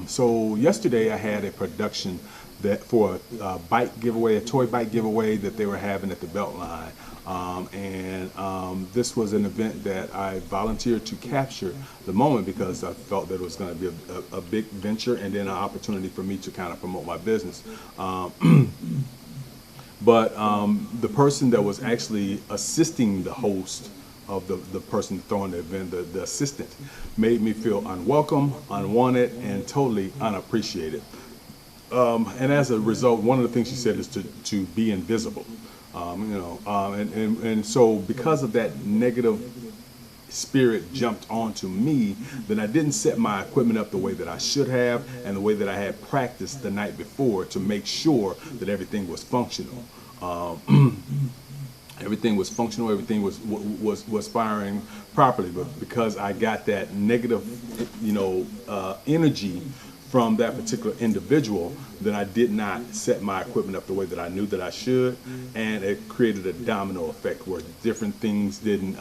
So yesterday I had a production that for a bike giveaway, a toy bike giveaway that they were having at the Beltline. This was an event that I volunteered to capture the moment because I felt that it was going to be a big venture and then an opportunity for me to kind of promote my business. But the person that was actually assisting the host of the person throwing the event, the assistant, made me feel unwelcome, unwanted, and totally unappreciated. And as a result, one of the things she said is to be invisible. And so because of that negative spirit jumped onto me, then I didn't set my equipment up the way that I should have and the way that I had practiced the night before to make sure that everything was functional. Everything was functional, everything was firing properly, but because I got that negative, energy from that particular individual, then I did not set my equipment up the way that I knew that I should, and it created a domino effect where different things didn't,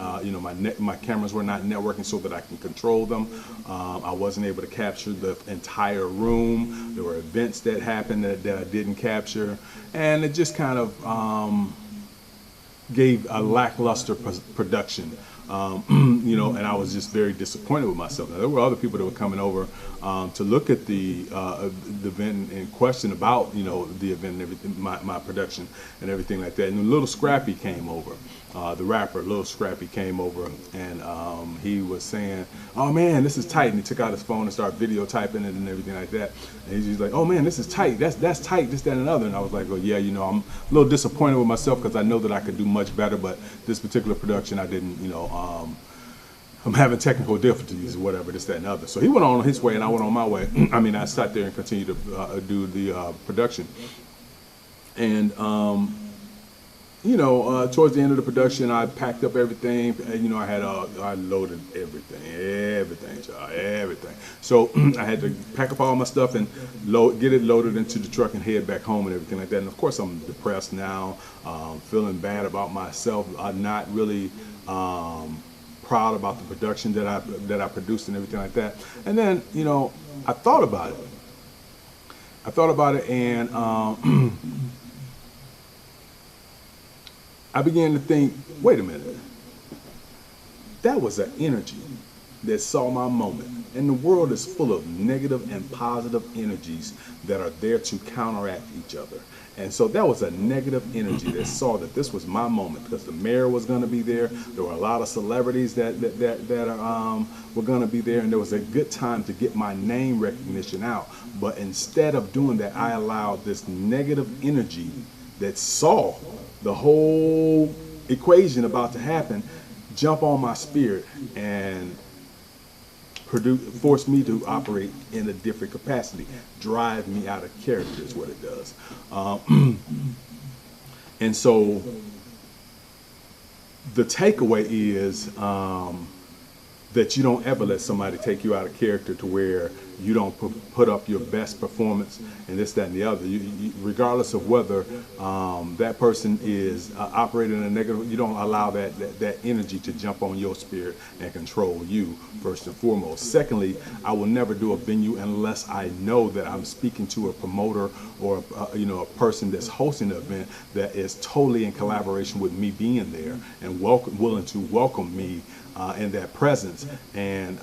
my cameras were not networking so that I can control them. I wasn't able to capture the entire room. There were events that happened that I didn't capture, and it just kind of gave a lackluster production. And I was just very disappointed with myself. Now, there were other people that were coming over to look at the event in question about, the event and everything, my production and everything like that. And Little Scrappy came over, the rapper Little Scrappy came over, and he was saying, "Oh man, this is tight." And he took out his phone and started videotyping it and everything like that. And he's like, "Oh man, this is tight. That's tight. This, that, and another." And I was like, "Well, yeah, I'm a little disappointed with myself because I know that I could do much better, but this particular production, I didn't, I'm having technical difficulties or whatever, this, that, and other." So he went on his way and I went on my way. I sat there and continued to do the production. And, towards the end of the production, I packed up everything. And, I loaded everything, child, everything. So I had to pack up all my stuff and get it loaded into the truck and head back home and everything like that. And of course, I'm depressed now, feeling bad about myself. I'm not really proud about the production that I produced and everything like that. And then, I thought about it. And I began to think, wait a minute, that was an energy that saw my moment. And the world is full of negative and positive energies that are there to counteract each other. And so that was a negative energy that saw that this was my moment because the mayor was going to be there. There were a lot of celebrities that were going to be there, and there was a good time to get my name recognition out. But instead of doing that, I allowed this negative energy that saw the whole equation about to happen jump on my spirit and force me to operate in a different capacity, drive me out of character is what it does. And so the takeaway is that you don't ever let somebody take you out of character to where you don't put up your best performance and this, that, and the other. Regardless of whether that person is operating in a negative, you don't allow that energy to jump on your spirit and control you, first and foremost. Secondly, I will never do a venue unless I know that I'm speaking to a promoter or a person that's hosting the event that is totally in collaboration with me being there and willing to welcome me in that presence. And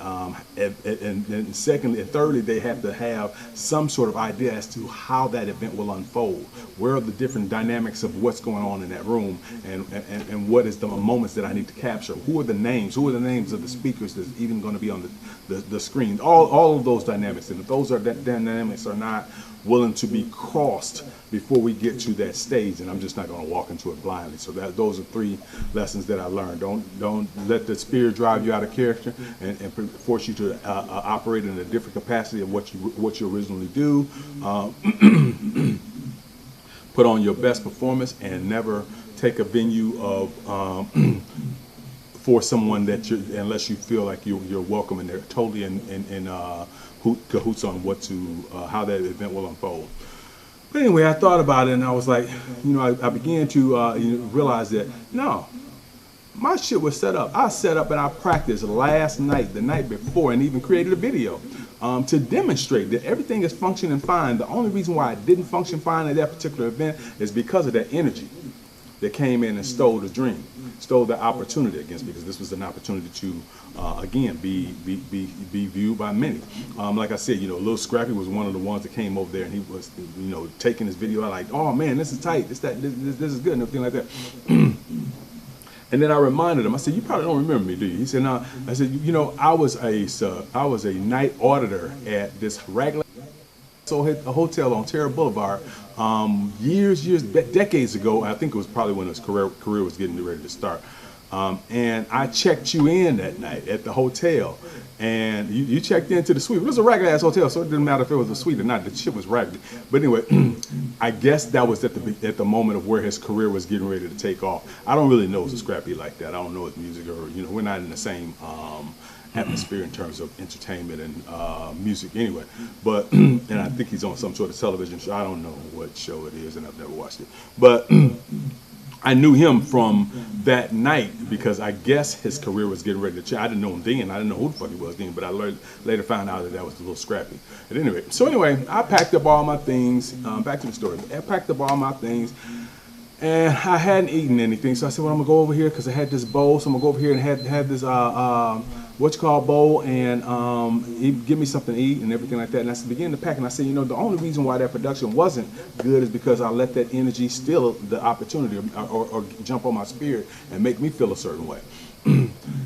secondly and thirdly, they have to have some sort of idea as to how that event will unfold. Where are the different dynamics of what's going on in that room, and what is the moments that I need to capture? Who are the names? Who are the names of the speakers that's even going to be on the screen? All of those dynamics. And if those dynamics are not willing to be crossed before we get to that stage, and I'm just not going to walk into it blindly. So those are 3 lessons that I learned. Don't let the spirit drive you out of character and force you to operate in a different capacity of what you originally do. Put on your best performance and never take a venue of for someone that unless you feel like you're welcome and they're totally in cahoots on how that event will unfold. But anyway, I thought about it and I was like, I began to realize that no, my shit was set up. I set up and I practiced last night, the night before, and even created a video. to demonstrate that everything is functioning fine. The only reason why it didn't function fine at that particular event is because of that energy that came in and stole the dream, stole the opportunity against me, because this was an opportunity to, again, be viewed by many. Like I said, Lil Scrappy was one of the ones that came over there, and he was, taking his video out like, oh man, this is tight, this is good, and everything like that. And then I reminded him, I said, you probably don't remember me, do you? He said, no. I said, I was a night auditor at this regular a hotel on Terra Boulevard decades ago. I think it was probably when his career was getting ready to start. And I checked you in that night at the hotel, and you checked into the suite. It was a regular ass hotel, so it didn't matter if it was a suite or not. The shit was raggedy. But anyway, I guess that was at the moment of where his career was getting ready to take off. I don't really know Scrappy like that. I don't know his music, or we're not in the same atmosphere in terms of entertainment and music anyway. But and I think he's on some sort of television show. I don't know what show it is, and I've never watched it. But I knew him from that night because I guess his career was getting ready to change. I didn't know him then. I didn't know who the fuck he was then, but I later found out that was a little Scrappy. At any rate, so anyway, I packed up all my things. Back to the story. I packed up all my things, and I hadn't eaten anything. So I said, well, I'm gonna go over here because I had this bowl. So I'm gonna go over here and have this bowl, and give me something to eat and everything like that. And I began to pack, and I said, the only reason why that production wasn't good is because I let that energy steal the opportunity or jump on my spirit and make me feel a certain way.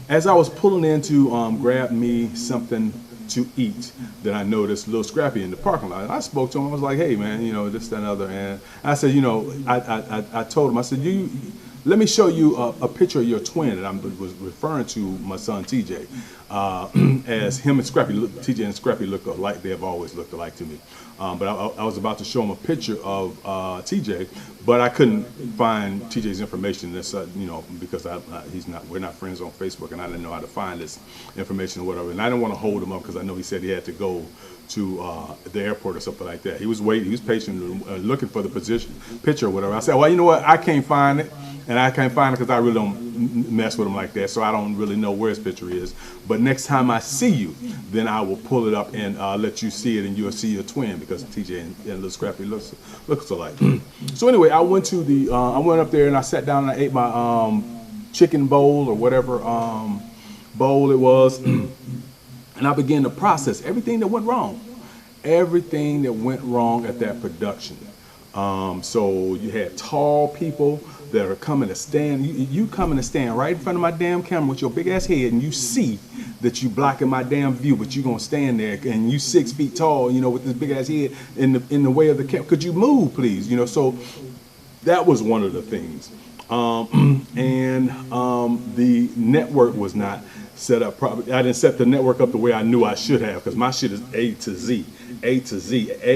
As I was pulling in to grab me something to eat, then I noticed Lil Scrappy in the parking lot. And I spoke to him. I was like, hey man, this, that, and other. And I said, I told him, I said, let me show you a picture of your twin. And I was referring to my son TJ, as him and Scrappy, TJ and Scrappy look alike. They have always looked alike to me. But I was about to show him a picture of TJ, but I couldn't find TJ's information. That's because we're not friends on Facebook, and I didn't know how to find this information or whatever. And I didn't want to hold him up because I know he said he had to go to the airport or something like that. He was waiting. He was patient, looking for the picture or whatever. I said, well, you know what? I can't find it. And I can't find it because I really don't mess with him like that, so I don't really know where his picture is. But next time I see you, then I will pull it up and let you see it, and you'll see your twin, because TJ and Lil Scrappy looks alike. So anyway, I went up there and I sat down and I ate my chicken bowl or whatever bowl it was, and I began to process everything that went wrong. Everything that went wrong at that production. So you had tall people that are coming to stand, you coming to stand right in front of my damn camera with your big ass head, and you see that you blocking my damn view, but you gonna stand there, and you 6 feet tall, with this big ass head in the way of the camera. Could you move, please? So that was one of the things. The network was not set up properly. I didn't set the network up the way I knew I should have, because my shit is A to Z, A,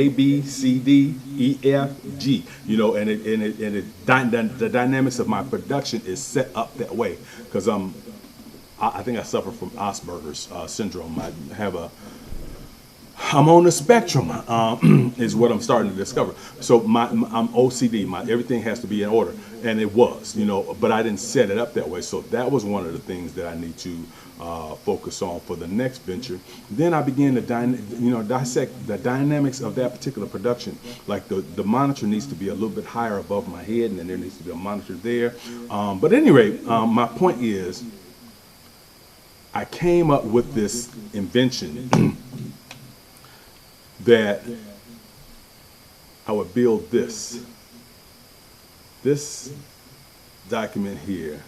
B, C, D, E, F, G. The dynamics of my production is set up that way, because I think I suffer from Asperger's syndrome. I'm on the spectrum, is what I'm starting to discover. So I'm OCD. Everything has to be in order, and it was, but I didn't set it up that way. So that was one of the things that I need to focus on for the next venture. Then I began to dissect the dynamics of that particular production. Like the monitor needs to be a little bit higher above my head, and then there needs to be a monitor there. But at any rate, my point is, I came up with this invention that I would build this document here,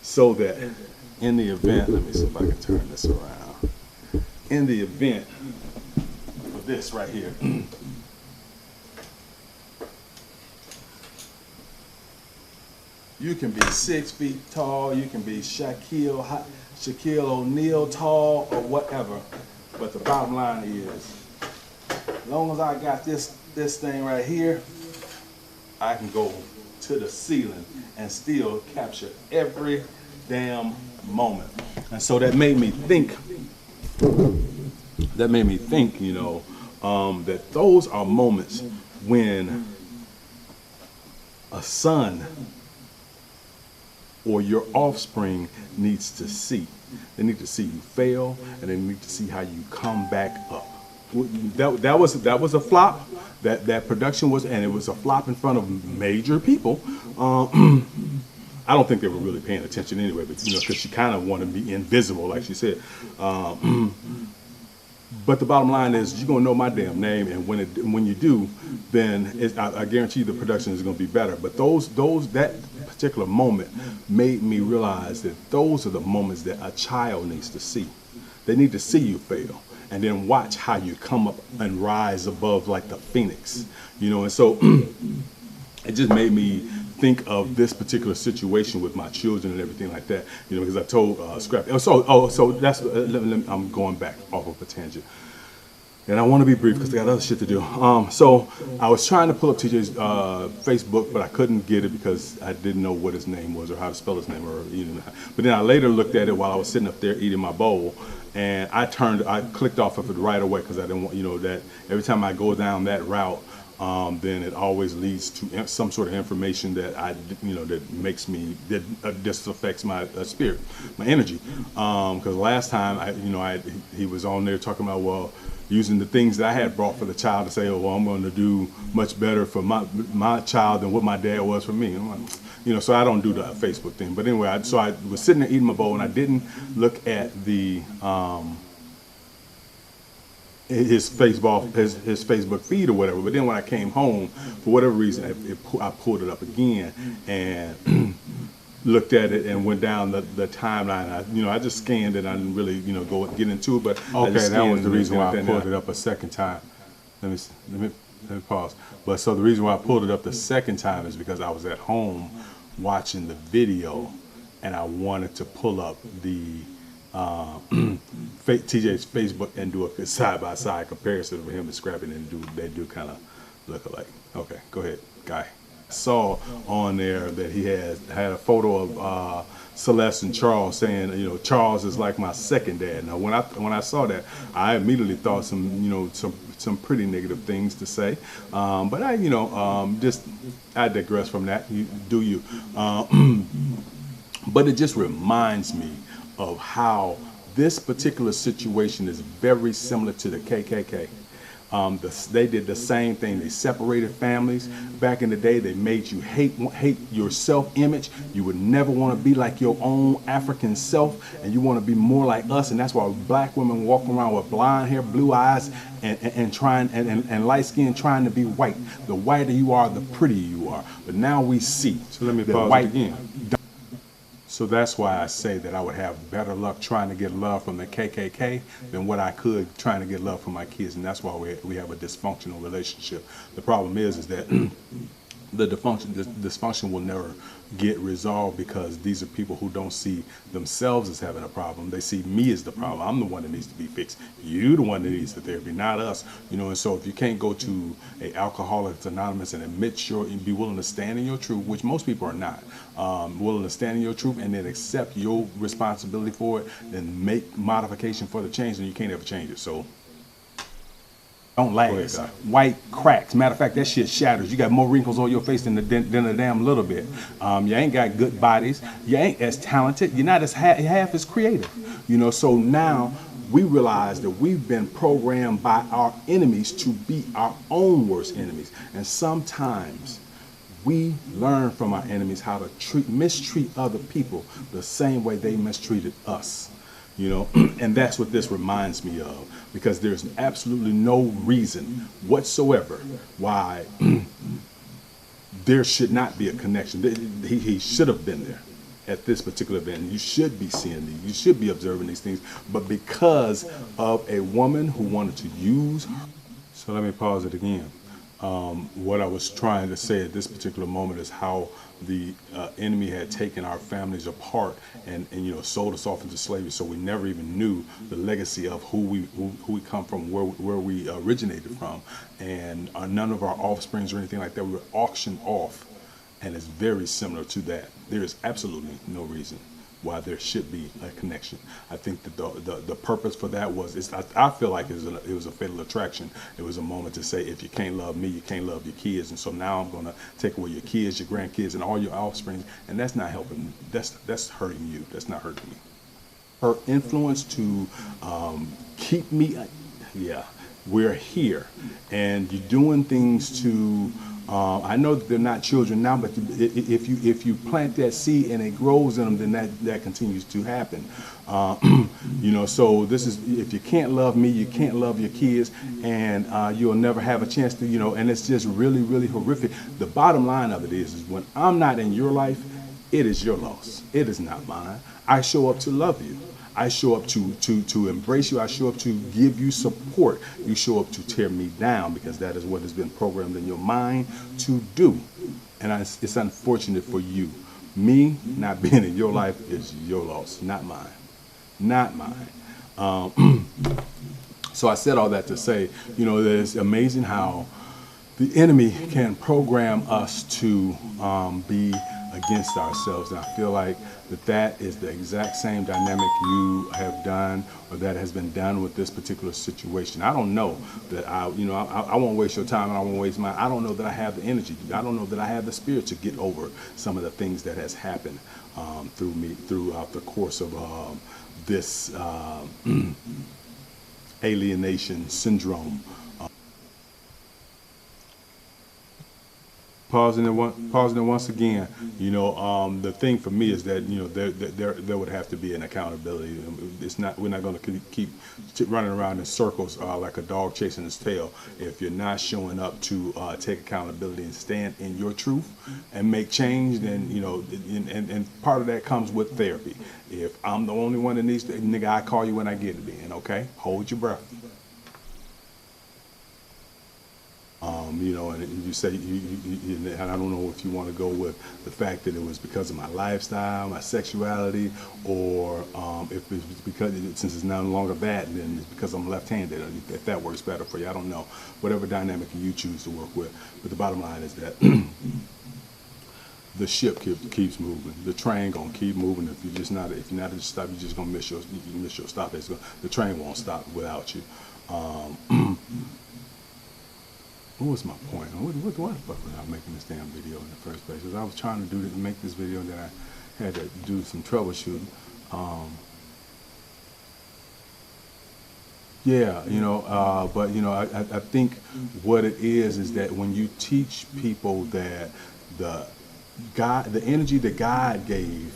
so that in the event, let me see if I can turn this around. In the event of this right here, you can be 6 feet tall, you can be Shaquille O'Neal tall, or whatever, but the bottom line is, as long as I got this thing right here, I can go to the ceiling and still capture every damn moment. And so that made me think, that those are moments when a son or your offspring needs to see. They need to see you fail, and they need to see how you come back up. that was a flop. That production was, and it was a flop in front of major people. I don't think they were really paying attention anyway, but because she kind of wanted to be invisible, like she said. But the bottom line is, you're gonna know my damn name, and when you do, then I guarantee you the production is gonna be better. But that particular moment made me realize that those are the moments that a child needs to see. They need to see you fail, and then watch how you come up and rise above like the phoenix, And so it just made me think of this particular situation with my children and everything like that, because I told Scrappy. So that's I'm going back off of a tangent, and I want to be brief because I got other shit to do. So I was trying to pull up TJ's Facebook, but I couldn't get it because I didn't know what his name was or how to spell his name, But then I later looked at it while I was sitting up there eating my bowl, and I clicked off of it right away because I didn't want, that every time I go down that route, then it always leads to some sort of information that that makes me, that just affects my spirit, my energy. Because last time he was on there talking about, using the things that I had brought for the child to say, I'm going to do much better for my child than what my dad was for me. I'm like, so I don't do the Facebook thing. But anyway, so I was sitting there eating my bowl, and I didn't look at the his Facebook feed or whatever. But then when I came home, for whatever reason, I pulled it up again and looked at it and went down the timeline. I just scanned it. I didn't really get into it. But okay, that was the reason why I pulled it up a second time. Let me pause. But so the reason why I pulled it up the second time is because I was at home watching the video, and I wanted to pull up the TJ's Facebook and do a side-by-side comparison of him and Scrappy, and they do kind of look alike. Okay, go ahead, guy. Saw on there that he had a photo of Celeste and Charles, saying, Charles is like my second dad. Now, when I saw that, I immediately thought some pretty negative things to say, but I digress from that. You do you. But it just reminds me of how this particular situation is very similar to the KKK. They did the same thing. They separated families. Back in the day, they made you hate your self-image. You would never want to be like your own African self, and you want to be more like us. And that's why black women walk around with blonde hair, blue eyes, and light skin, trying to be white. The whiter you are, the prettier you are. But now we see. So let me pause it again. So that's why I say that I would have better luck trying to get love from the KKK than what I could trying to get love from my kids, and that's why we have a dysfunctional relationship. The problem is that the dysfunction will never get resolved because these are people who don't see themselves as having a problem. They see me as the problem. I'm the one that needs to be fixed. You the one that needs the therapy, not us. And so if you can't go to a Alcoholics Anonymous and and be willing to stand in your truth, which most people are not, willing to stand in your truth and then accept your responsibility for it, then make modification for the change, and you can't ever change it. So don't last. White cracks. Matter of fact, that shit shatters. You got more wrinkles on your face than a damn little bit. You ain't got good bodies. You ain't as talented. You're not as half as creative. So now we realize that we've been programmed by our enemies to be our own worst enemies. And sometimes we learn from our enemies how to mistreat other people the same way they mistreated us. And that's what this reminds me of, because there's absolutely no reason whatsoever why there should not be a connection. He should have been there at this particular event. You should be seeing these. You should be observing these things. But because of a woman who wanted to use her. So let me pause it again. What I was trying to say at this particular moment is how the enemy had taken our families apart and sold us off into slavery, so we never even knew the legacy of who we come from, where we originated from, and none of our offsprings or anything like that. We were auctioned off, and it's very similar to that. There is absolutely no reason why there should be a connection. I think that the purpose for that was, I feel like it was a fatal attraction. It was a moment to say, if you can't love me, you can't love your kids. And so now I'm going to take away your kids, your grandkids, and all your offspring. And that's not helping. That's hurting you. That's not hurting me. Her influence to keep me, yeah. we're here, and you're doing things to. I know that they're not children now, but if you plant that seed and it grows in them, then that continues to happen. You know, so this is, if you can't love me, you can't love your kids, and you'll never have a chance to, you know, and it's just really, really horrific. The bottom line of it is when I'm not in your life, it is your loss. It is not mine. I show up to love you. I show up to embrace you. I show up to give you support. You show up to tear me down, because that is what has been programmed in your mind to do. And it's unfortunate for you. Me not being in your life is your loss, not mine. Not mine. So I said all that to say, you know, that it's amazing how the enemy can program us to be against ourselves. And I feel like that is the exact same dynamic you have done, or that has been done with this particular situation. I don't know that I won't waste your time, and I won't waste mine. I don't know that I have the energy. I don't know that I have the spirit to get over some of the things that has happened throughout the course of this alienation syndrome. Pausing it once again, you know, the thing for me is that, you know, there would have to be an accountability. It's not, we're not going to keep running around in circles like a dog chasing its tail. If you're not showing up to take accountability and stand in your truth and make change, then, you know, and part of that comes with therapy. If I'm the only one that needs to, nigga, I call you when I get it in, okay? Hold your breath. You know, and you say, and I don't know if you want to go with the fact that it was because of my lifestyle, my sexuality, or if it's because, since it's no longer that, then it's because I'm left-handed, if that works better for you. I don't know. Whatever dynamic you choose to work with. But the bottom line is that the ship keeps moving. The train gonna keep moving. If you're not at stop, you're just gonna miss your stop. The train won't stop without you. What was my point? Why the fuck was I making this damn video in the first place? Because I was trying to make this video, and then I had to do some troubleshooting. Yeah, you know, but you know, I think what it is that when you teach people that the energy that God gave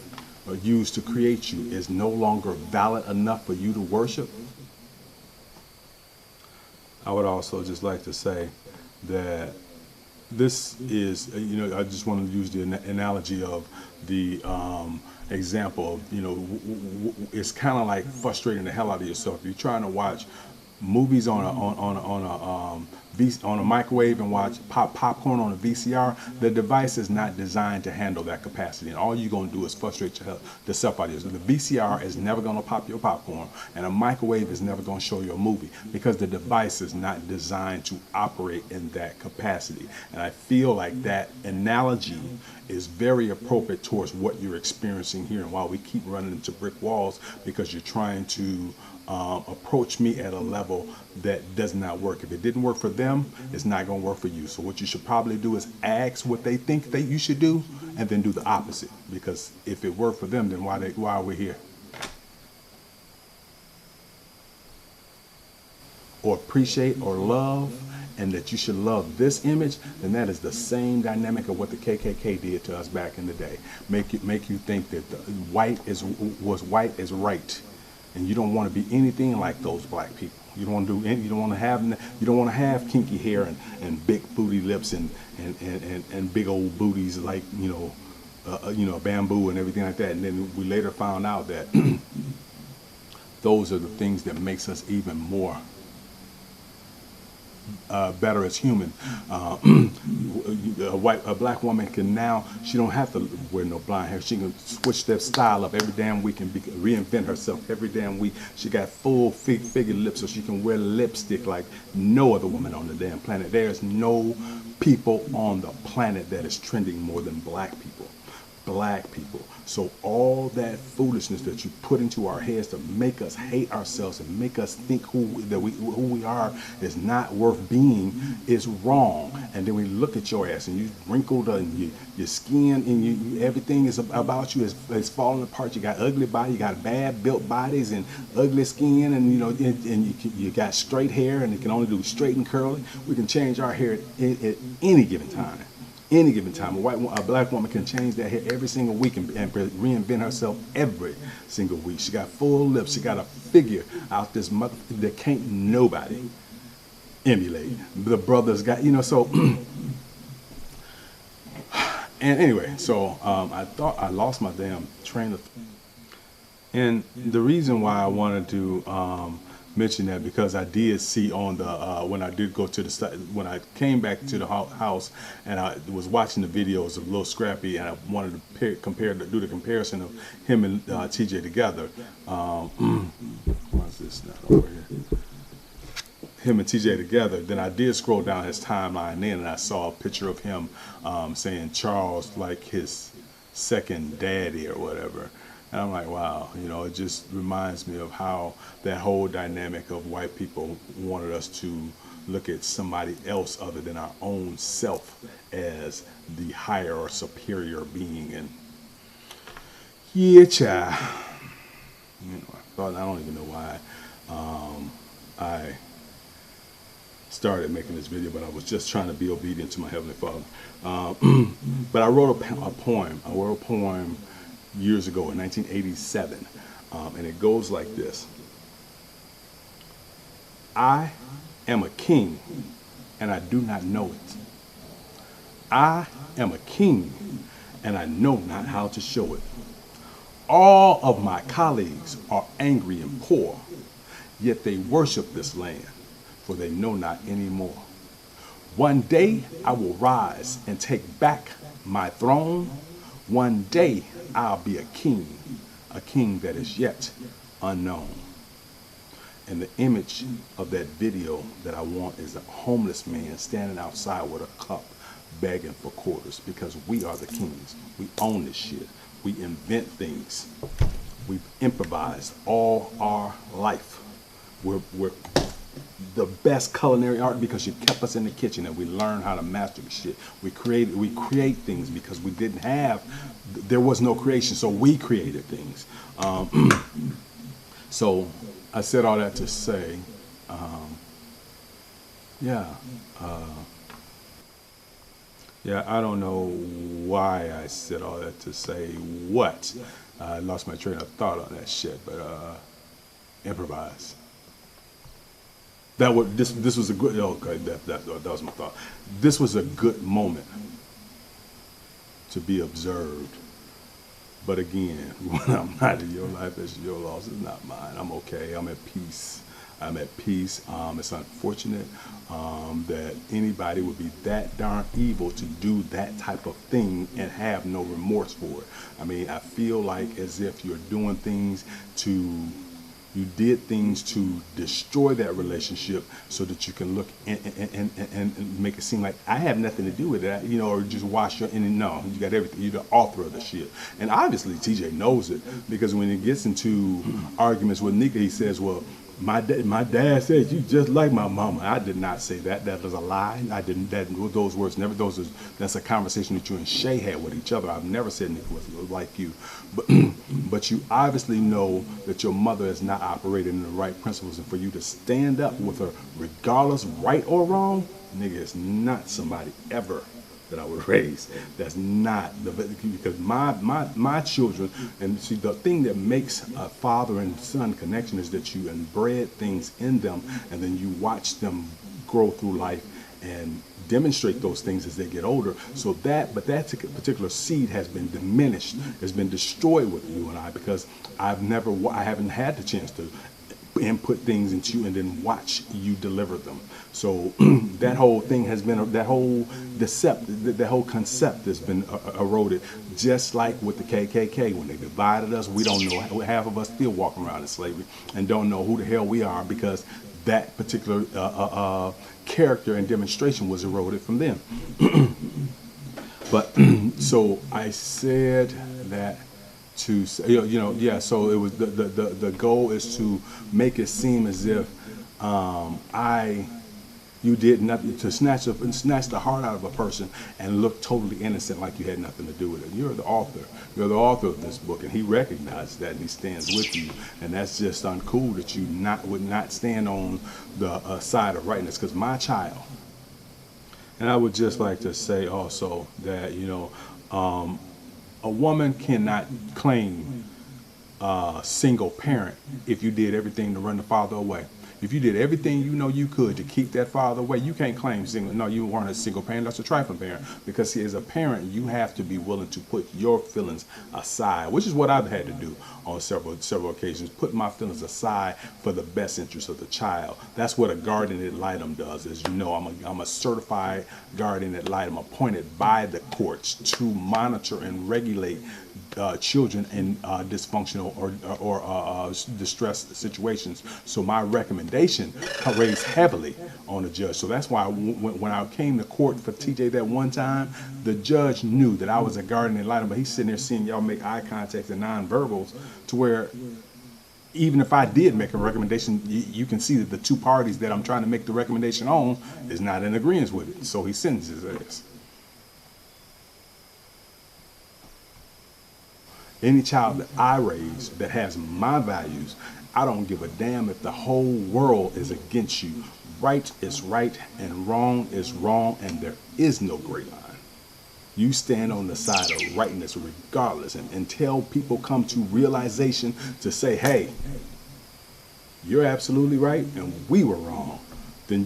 or used to create you is no longer valid enough for you to worship. I would also just like to say that this is, you know, I just want to use the analogy of the example of, you know, it's kind of like frustrating the hell out of yourself. You're trying to watch movies on a microwave and watch popcorn on a VCR. The device is not designed to handle that capacity, and all you're going to do is frustrate yourself out of yourself. The VCR is never going to pop your popcorn, and a microwave is never going to show you a movie, because the device is not designed to operate in that capacity. And I feel like that analogy is very appropriate towards what you're experiencing here. And while we keep running into brick walls because you're trying to approach me at a level that does not work. If it didn't work for them, it's not going to work for you. So what you should probably do is ask what they think that you should do, and then do the opposite. Because if it worked for them, then why are we here? Or appreciate or love, and that you should love this image, then that is the same dynamic of what the KKK did to us back in the day. Make you think that white is right. And you don't want to be anything like those black people. You don't want to do any, you don't want to have kinky hair and big booty lips and big old booties like, you know, bamboo and everything like that. And then we later found out that those are the things that makes us even more better as human. A black woman can now, she don't have to wear no blonde hair. She can switch that style up every damn week and reinvent herself every damn week. She got full figured lips, so she can wear lipstick like no other woman on the damn planet. There's no people on the planet that is trending more than black people. black people. So all that foolishness that you put into our heads to make us hate ourselves and make us think who we are is not worth being is wrong. And then we look at your ass and you wrinkled and your skin and everything is about you is falling apart. You got ugly body, you got bad built bodies and ugly skin, and you got straight hair and it can only do straight and curly. We can change our hair at any given time. Any given time, a black woman can change that hair every single week and reinvent herself every single week. She got full lips. She got a figure out this mother that can't nobody emulate. The brothers got, so. And anyway, so I thought I lost my damn train of thought. And the reason why I wanted to mention that, because I did see on the when I did go to when I came back to the house and I was watching the videos of Lil Scrappy, and I wanted to do the comparison of him and TJ together. What's this now over here? Him and TJ together. Then I did scroll down his timeline then, and I saw a picture of him saying Charles like his second daddy or whatever. And I'm like, wow, it just reminds me of how that whole dynamic of white people wanted us to look at somebody else other than our own self as the higher or superior being. And yeah, child. I don't even know why I started making this video, but I was just trying to be obedient to my Heavenly Father. But I wrote a poem. I wrote a poem years ago in 1987, and it goes like this. I am a king, and I do not know it. I am a king, and I know not how to show it. All of my colleagues are angry and poor, yet they worship this land, for they know not anymore. One day I will rise and take back my throne. One day I'll be a king that is yet unknown. And the image of that video that I want is a homeless man standing outside with a cup begging for quarters, because we are the kings. We own this shit. We invent things. We've improvised all our life. We're the best culinary art because you kept us in the kitchen and we learned how to master the shit. We create things because there was no creation, so we created things. So I said all that to say, I don't know why I said all that to say what. I lost my train of thought on that shit, but improvise. This was a good, okay, that was my thought. This was a good moment to be observed. But again, when I'm not in your life, it's your loss, it's not mine. I'm okay, I'm at peace. I'm at peace. It's unfortunate that anybody would be that darn evil to do that type of thing and have no remorse for it. I mean, I feel like as if you're doing things you did things to destroy that relationship so that you can look and make it seem like I have nothing to do with that, or just wash your, no, you got everything. You're the author of the shit. And obviously TJ knows it, because when he gets into arguments with Nika, he says, well, my dad says you just like my mama. I did not say that. That was a lie. I didn't. Those words never. That's a conversation that you and Shay had with each other. I've never said Nika was like you, but you obviously know that your mother is not operating in the right principles, and for you to stand up with her, regardless right or wrong, nigga is not somebody ever that I would raise. That's not because my children, and see, the thing that makes a father and son connection is that you inbred things in them, and then you watch them grow through life and demonstrate those things as they get older. So that particular seed has been diminished, has been destroyed with you and I, because I haven't had the chance to input things into you and then watch you deliver them. So that whole thing has been, that whole concept has been eroded, just like with the KKK. When they divided us, we don't know, half of us still walking around in slavery and don't know who the hell we are, because that particular character and demonstration was eroded from them. But so I said that to say, yeah. So it was the goal is to make it seem as if I you did nothing to snatch the heart out of a person and look totally innocent, like you had nothing to do with it. You're the author. You're the author of this book, and he recognized that, and he stands with you. And that's just uncool that you would not stand on the side of rightness. Because my child, and I would just like to say also that a woman cannot claim single parent if you did everything to run the father away. If you did everything you could to keep that father away, you can't claim single. No, you weren't a single parent. That's a trifling parent. Because see, as a parent, you have to be willing to put your feelings aside, which is what I've had to do on several occasions. Put my feelings aside for the best interest of the child. That's what a guardian ad litem does. As you know, I'm a certified guardian ad litem appointed by the courts to monitor and regulate children in dysfunctional or distressed situations. So my recommendation weighs heavily on the judge. So that's why when I came to court for TJ that one time, the judge knew that I was a guardian ad litem, but he's sitting there seeing y'all make eye contact and nonverbals to where even if I did make a recommendation, you can see that the two parties that I'm trying to make the recommendation on is not in agreement with it. So he sentences us. Any child that I raise that has my values, I don't give a damn if the whole world is against you. Right is right and wrong is wrong, and there is no gray line. You stand on the side of rightness regardless, and until people come to realization to say, hey, you're absolutely right and we were wrong, then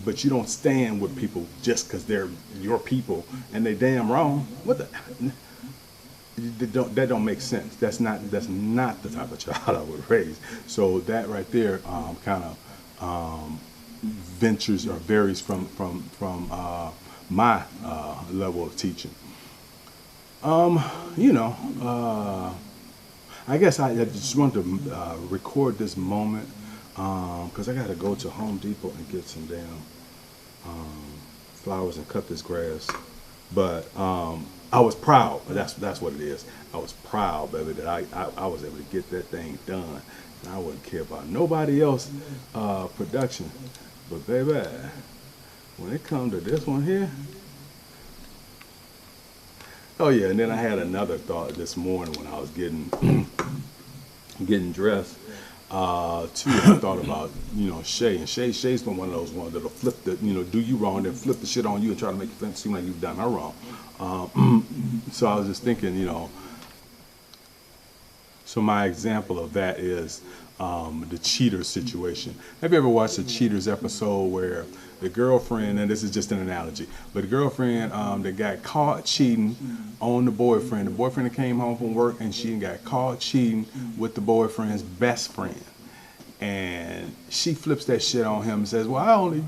but you don't stand with people just because they're your people and they damn wrong. What the? That don't make sense. That's not the type of child I would raise. So that right there kind of ventures or varies from my level of teaching. I guess I just wanted to record this moment because I got to go to Home Depot and get some damn flowers and cut this grass. But I was proud. That's what it is. I was proud, baby, that I was able to get that thing done. And I wouldn't care about nobody else production. But baby, when it comes to this one here, oh yeah. And then I had another thought this morning when I was getting dressed. Too, I thought about Shay, and Shay's been one of those ones that'll flip the do you wrong, then flip the shit on you and try to make it seem like you've done her wrong. So I was just thinking, so my example of that is the cheater situation. Have you ever watched a Cheaters episode where the girlfriend, and this is just an analogy, but the girlfriend that got caught cheating on the boyfriend that came home from work and she got caught cheating with the boyfriend's best friend. And she flips that shit on him and says, well, I only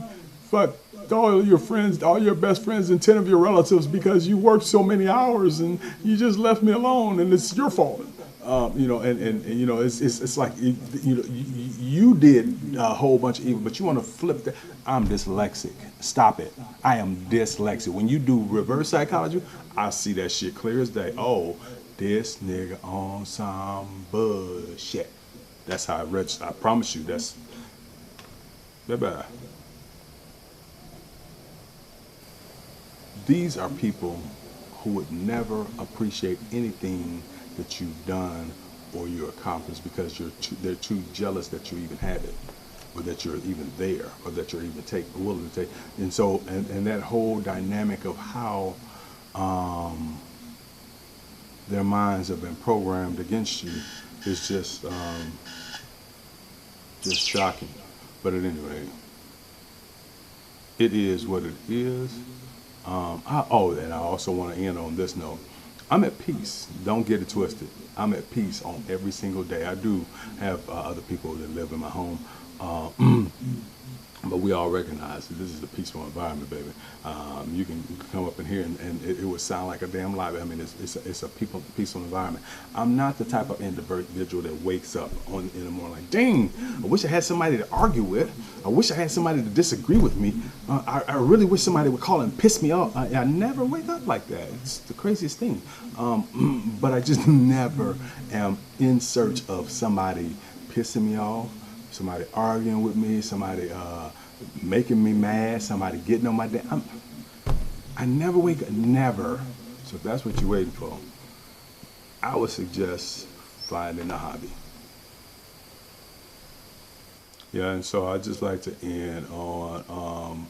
fucked all your friends, all your best friends and 10 of your relatives because you worked so many hours and you just left me alone and it's your fault. It's like you did a whole bunch of evil, but you want to flip that. I'm dyslexic. Stop it. I am dyslexic. When you do reverse psychology, I see that shit clear as day. Oh, this nigga on some bullshit. That's how I register. I promise you. That's bye. These are people who would never appreciate anything that you've done or you accomplished because they're too jealous that you even have it, or that you're even there, or that you're even willing to take. And so, and that whole dynamic of how their minds have been programmed against you is just shocking. But at any rate, it is what it is. And I also want to end on this note. I'm at peace. Don't get it twisted. I'm at peace on every single day. I do have other people that live in my home, But we all recognize that this is a peaceful environment, baby. You can come up in here and it would sound like a damn lie. I mean, it's a peaceful environment. I'm not the type of individual that wakes up in the morning like, dang, I wish I had somebody to argue with. I wish I had somebody to disagree with me. I really wish somebody would call and piss me off. I never wake up like that. It's the craziest thing. But I just never am in search of somebody pissing me off, somebody arguing with me, somebody making me mad, somebody getting on my damn. I never wake up, never. So if that's what you're waiting for, I would suggest finding a hobby. Yeah, and so I just like to end on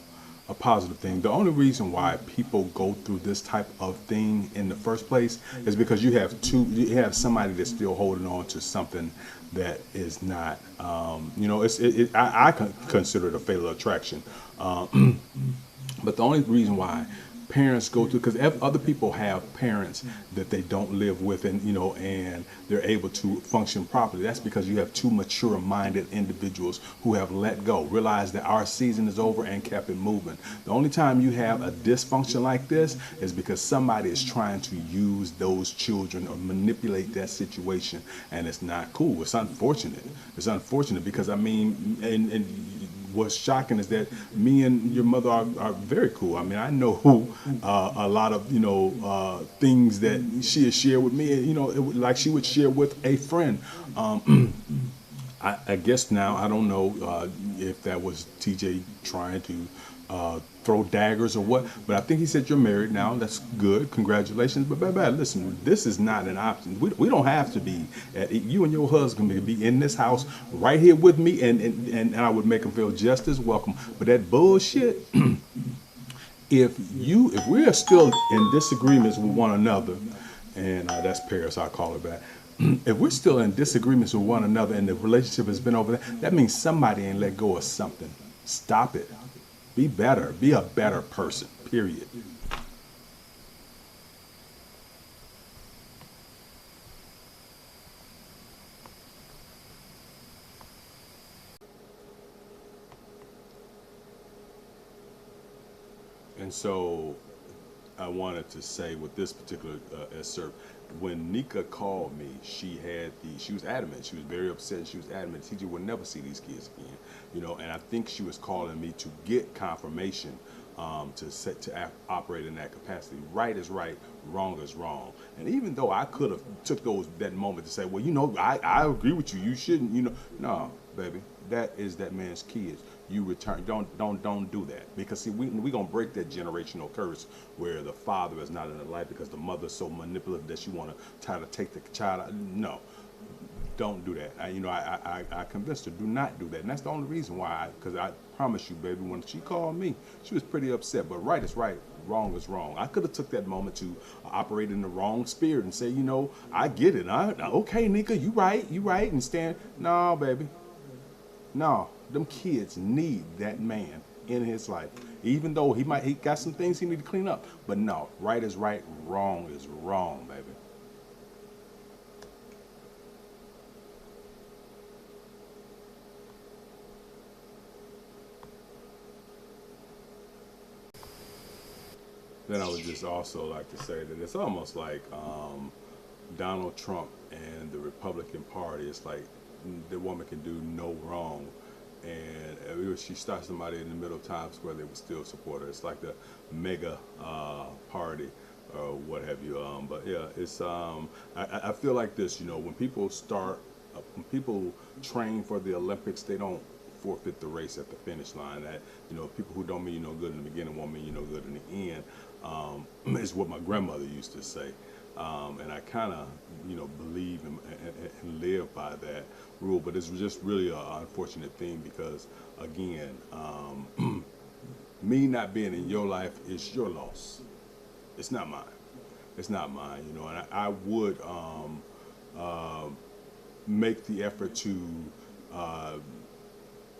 a positive thing. The only reason why people go through this type of thing in the first place is because you have somebody that's still holding on to something that is not, I consider it a fatal attraction. But the only reason why parents go through, because other people have parents that they don't live with, and and they're able to function properly. That's because you have two mature-minded individuals who have let go, realized that our season is over, and kept it moving. The only time you have a dysfunction like this is because somebody is trying to use those children or manipulate that situation, and it's not cool. It's unfortunate. It's unfortunate because I mean, and what's shocking is that me and your mother are very cool. I mean, I know a lot of things that she has shared with me, like she would share with a friend. I guess now I don't know if that was TJ trying to throw daggers or what, but I think he said you're married now. That's good. Congratulations. But baby, listen, this is not an option. We don't have to be. You and your husband can be in this house right here with me, and I would make them feel just as welcome. But that bullshit. If we are still in disagreements with one another, and that's Paris, I call it back. If we're still in disagreements with one another and the relationship has been over there, that means somebody ain't let go of something. Stop it. Be better. Be a better person, period. And so I wanted to say with this particular excerpt, when Nika called me, she was adamant. She was very upset. She was adamant. TJ would never see these kids again, And I think she was calling me to get confirmation to operate in that capacity. Right is right, wrong is wrong. And even though I could have took that moment to say, well, I agree with you. You shouldn't, No, baby, that is that man's kids. You return. Don't do that, because see, we gonna break that generational curse where the father is not in the life because the mother's so manipulative that she want to try to take the child out. No, don't do that. I convinced her, do not do that, and that's the only reason why. Because I promise you, baby, when she called me, she was pretty upset. But right is right, wrong is wrong. I could have took that moment to operate in the wrong spirit and say, I get it. Okay, Nika, you right, and stand. No, baby, no. Them kids need that man in his life, even though he got some things he need to clean up. But no, right is right, wrong is wrong, baby. Then I would just also like to say that it's almost like Donald Trump and the Republican Party. It's like the woman can do no wrong. And if she starts somebody in the middle of Times Square, they would still support her. It's like the mega party or what have you. But yeah, it's I feel like this. When people train for the Olympics, they don't forfeit the race at the finish line. That people who don't mean you no good in the beginning won't mean you no good in the end. Is what my grandmother used to say. And I kind of, believe and live by that rule. But it's just really an unfortunate thing because, again, me not being in your life is your loss. It's not mine. It's not mine, And I would make the effort to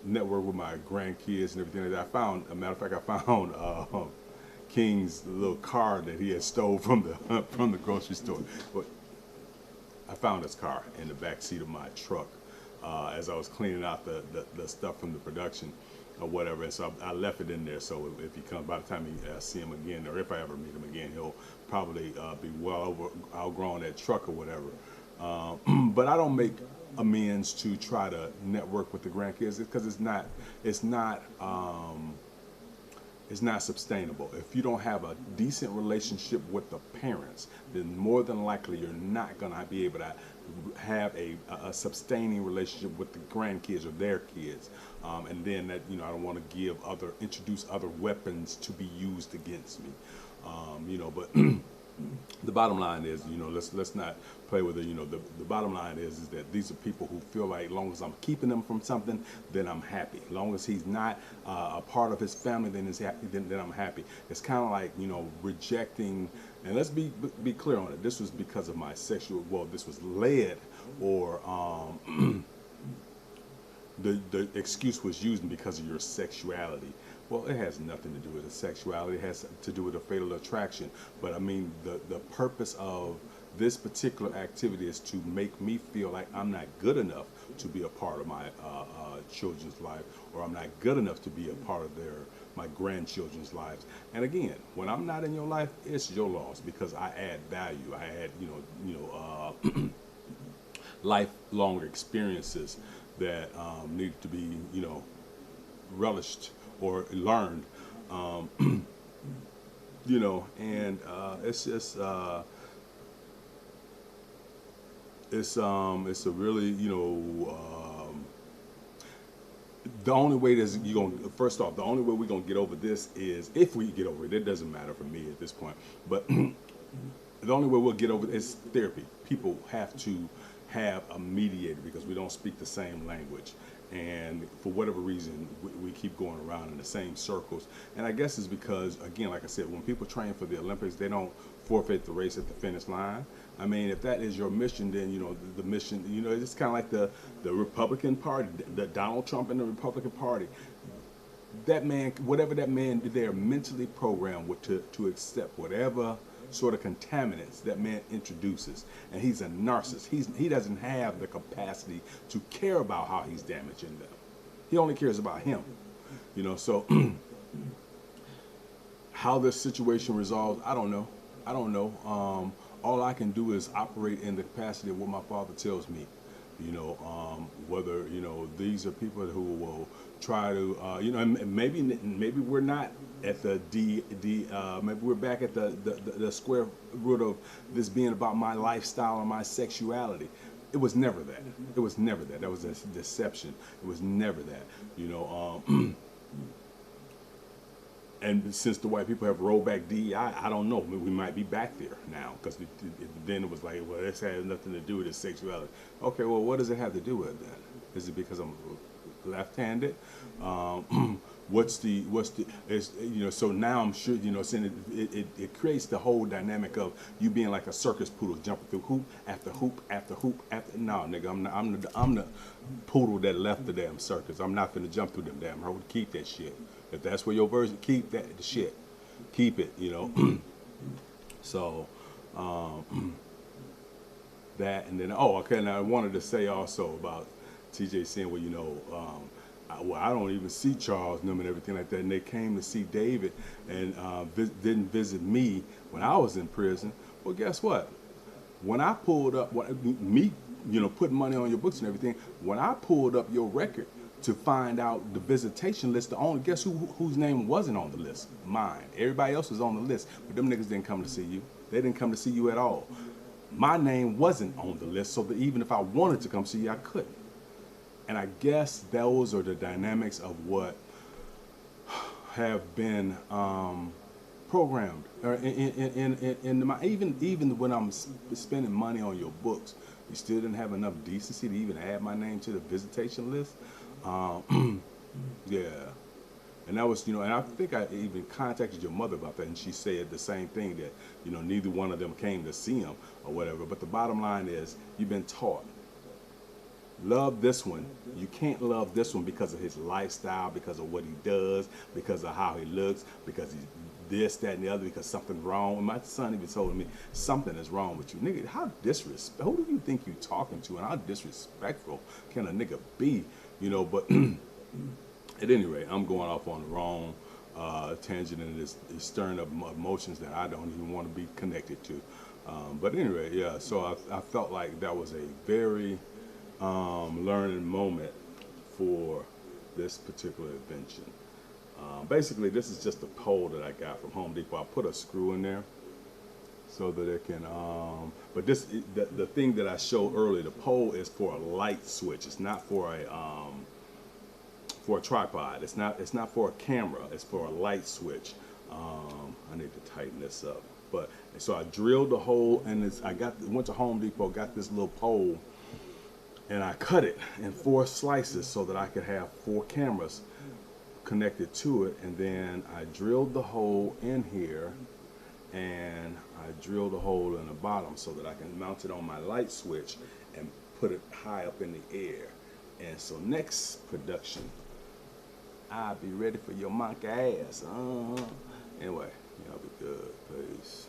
network with my grandkids and everything like that. As a matter of fact, I found King's little car that he had stole from the grocery store. But I found his car in the back seat of my truck. as I was cleaning out the stuff from the production or whatever. And so I left it in there. So if he comes, by the time I see him again, or if I ever meet him again, he'll probably be well outgrown that truck or whatever. But I don't make amends to try to network with the grandkids because it's not sustainable. If you don't have a decent relationship with the parents, then more than likely you're not going to be able to have a sustaining relationship with the grandkids or their kids. And then that, I don't want to introduce other weapons to be used against me. But the bottom line is, let's not play with it. The bottom line is that these are people who feel like as long as I'm keeping them from something, then I'm happy. As long as he's not a part of his family, then I'm happy. It's kind of like, rejecting, and let's be clear on it. This was because of my this was led, or the excuse was used because of your sexuality. Well, it has nothing to do with the sexuality. It has to do with a fatal attraction. But I mean, the purpose of this particular activity is to make me feel like I'm not good enough to be a part of my children's life, or I'm not good enough to be a part of my grandchildren's lives. And again, when I'm not in your life, it's your loss because I add value. I add, lifelong experiences that need to be, relished or learned, and it's just it's a really, the only way first off, the only way we're gonna get over this is if we get over it. It doesn't matter for me at this point, but the only way we'll get over it is therapy. People have to have a mediator because we don't speak the same language. And for whatever reason, we keep going around in the same circles. And I guess it's because, again, like I said, when people train for the Olympics, they don't forfeit the race at the finish line. I mean, if that is your mission, then, the mission, it's kind of like the Republican Party, the Donald Trump and the Republican Party. That man, whatever that man did, they're mentally programmed to accept whatever sort of contaminants that man introduces. And he's a narcissist. He doesn't have the capacity to care about how he's damaging them. He only cares about him. So how this situation resolves, I don't know. All I can do is operate in the capacity of what my father tells me. Whether these are people who will try to maybe we're not at the maybe we're back at the square root of this being about my lifestyle and my sexuality. It was never that. It was never that. That was a deception. It was never that. And since the white people have rolled back DEI, I don't know. We might be back there now because then it was like, well, this has nothing to do with his sexuality. Okay, well, what does it have to do with then? Is it because I'm left-handed? So now I'm sure, it creates the whole dynamic of you being like a circus poodle jumping through hoop after hoop after hoop after. No, nigga, I'm the poodle that left the damn circus. I'm not finna jump through them damn hurdles. Keep that shit. If that's where your version, keep the shit. Keep it, So, that, and then, and I wanted to say also about TJ saying, I don't even see Charles and them and everything like that. And they came to see David and didn't visit me when I was in prison. Well, guess what? When I pulled up, putting money on your books and everything, when I pulled up your record to find out the visitation list, guess whose name wasn't on the list? Mine. Everybody else was on the list, but them niggas didn't come to see you. They didn't come to see you at all. My name wasn't on the list, so that even if I wanted to come see you, I couldn't. And I guess those are the dynamics of what have been programmed. Or even when I'm spending money on your books, you still didn't have enough decency to even add my name to the visitation list. Yeah. And that was, and I think I even contacted your mother about that, and she said the same thing, that, neither one of them came to see him or whatever. But the bottom line is, you've been taught Love this one. You can't love this one because of his lifestyle, because of what he does, because of how he looks, because he's this, that, and the other, because something's wrong. And my son even told me, something is wrong with you. Nigga, how disrespectful, who do you think you talking to, and how disrespectful can a nigga be? You know, but at any rate, I'm going off on the wrong tangent, and it's stirring up emotions that I don't even want to be connected to. But anyway, yeah, so I felt like that was a very learning moment for this particular invention. Basically, this is just a pole that I got from Home Depot. I put a screw in there so that it can, but this, the thing that I showed earlier, the pole is for a light switch. It's not for a tripod. It's not for a camera. It's for a light switch. I need to tighten this up. But so I drilled the hole, and went to Home Depot, got this little pole, and I cut it in 4 slices so that I could have 4 cameras connected to it. And then I drilled the hole in here, and I drilled a hole in the bottom so that I can mount it on my light switch and put it high up in the air. And so next production, I'll be ready for your monkey ass. Anyway, y'all be good. Peace.